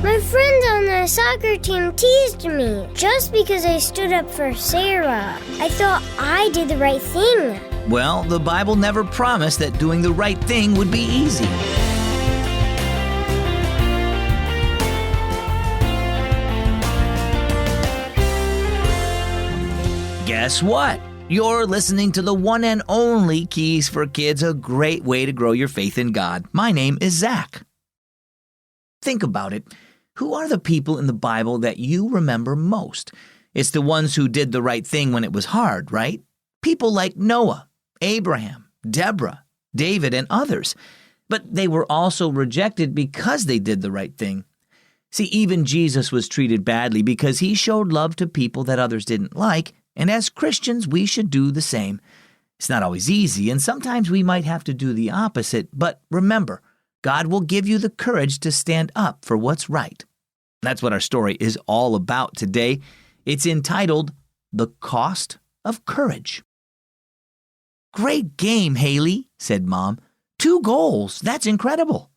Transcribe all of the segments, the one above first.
My friends on the soccer team teased me just because I stood up for Sarah. I thought I did the right thing. Well, the Bible never promised that doing the right thing would be easy. Guess what? You're listening to the one and only Keys for Kids, a great way to grow your faith in God. My name is Zach. Think about it. Who are the people in the Bible that you remember most? It's the ones who did the right thing when it was hard, right? People like Noah, Abraham, Deborah, David, and others. But they were also rejected because they did the right thing. See, even Jesus was treated badly because he showed love to people that others didn't like, and as Christians, we should do the same. It's not always easy, and sometimes we might have to do the opposite, but remember, God will give you the courage to stand up for what's right. That's what our story is all about today. It's entitled, The Cost of Courage. Great game, Hailey, said Mom. 2 goals. That's incredible.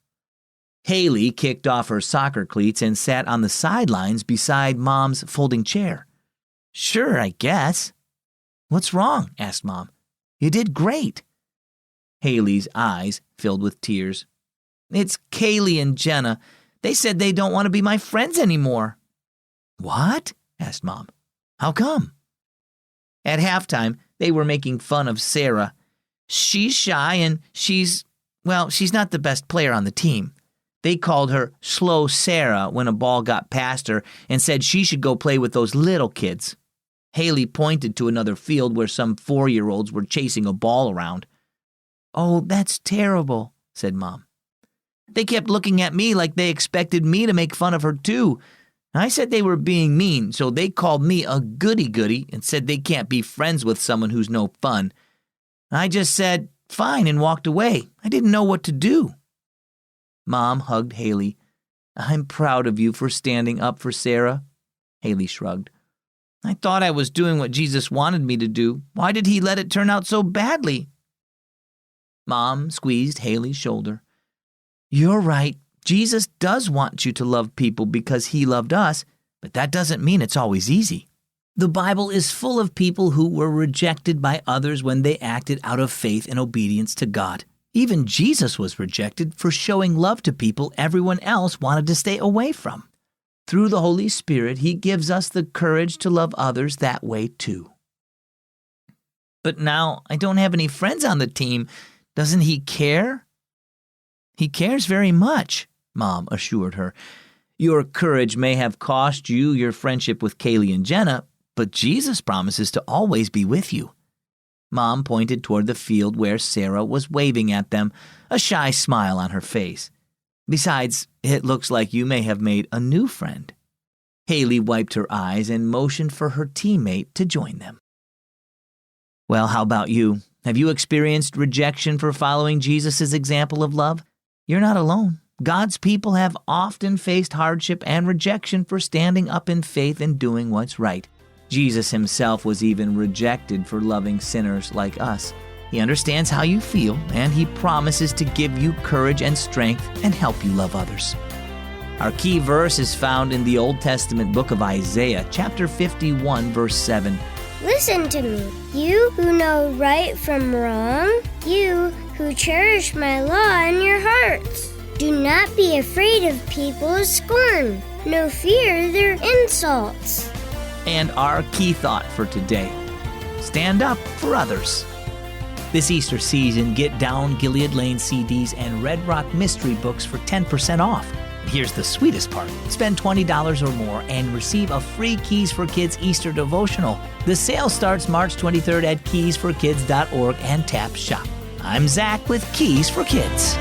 Hailey kicked off her soccer cleats and sat on the sidelines beside Mom's folding chair. Sure, I guess. What's wrong? Asked Mom. You did great. Hailey's eyes filled with tears. It's Kaylee and Jenna. They said they don't want to be my friends anymore. What? Asked Mom. How come? At halftime, they were making fun of Sarah. She's shy and she's not the best player on the team. They called her Slow Sarah when a ball got past her and said she should go play with those little kids. Hailey pointed to another field where some 4-year-olds were chasing a ball around. Oh, that's terrible, said Mom. They kept looking at me like they expected me to make fun of her too. I said they were being mean, so they called me a goody-goody and said they can't be friends with someone who's no fun. I just said, fine, and walked away. I didn't know what to do. Mom hugged Hailey. I'm proud of you for standing up for Sarah. Hailey shrugged. I thought I was doing what Jesus wanted me to do. Why did he let it turn out so badly? Mom squeezed Hailey's shoulder. You're right. Jesus does want you to love people because he loved us, but that doesn't mean it's always easy. The Bible is full of people who were rejected by others when they acted out of faith and obedience to God. Even Jesus was rejected for showing love to people everyone else wanted to stay away from. Through the Holy Spirit, he gives us the courage to love others that way too. But now I don't have any friends on the team. Doesn't he care? He cares very much, Mom assured her. Your courage may have cost you your friendship with Kaylee and Jenna, but Jesus promises to always be with you. Mom pointed toward the field where Sarah was waving at them, a shy smile on her face. Besides, it looks like you may have made a new friend. Hailey wiped her eyes and motioned for her teammate to join them. Well, how about you? Have you experienced rejection for following Jesus' example of love? You're not alone. God's people have often faced hardship and rejection for standing up in faith and doing what's right. Jesus himself was even rejected for loving sinners like us. He understands how you feel, and he promises to give you courage and strength and help you love others. Our key verse is found in the Old Testament book of Isaiah, chapter 51, verse 7. Listen to me, you who know right from wrong, you who cherish my law in your hearts. Do not be afraid of people's scorn, no fear their insults. And our key thought for today, stand up for others. This Easter season, get Down Gilead Lane CDs and Red Rock Mystery books for 10% off. Here's the sweetest part. Spend $20 or more and receive a free Keys for Kids Easter devotional. The sale starts March 23rd at keysforkids.org and tap shop. I'm Zach with Keys for Kids.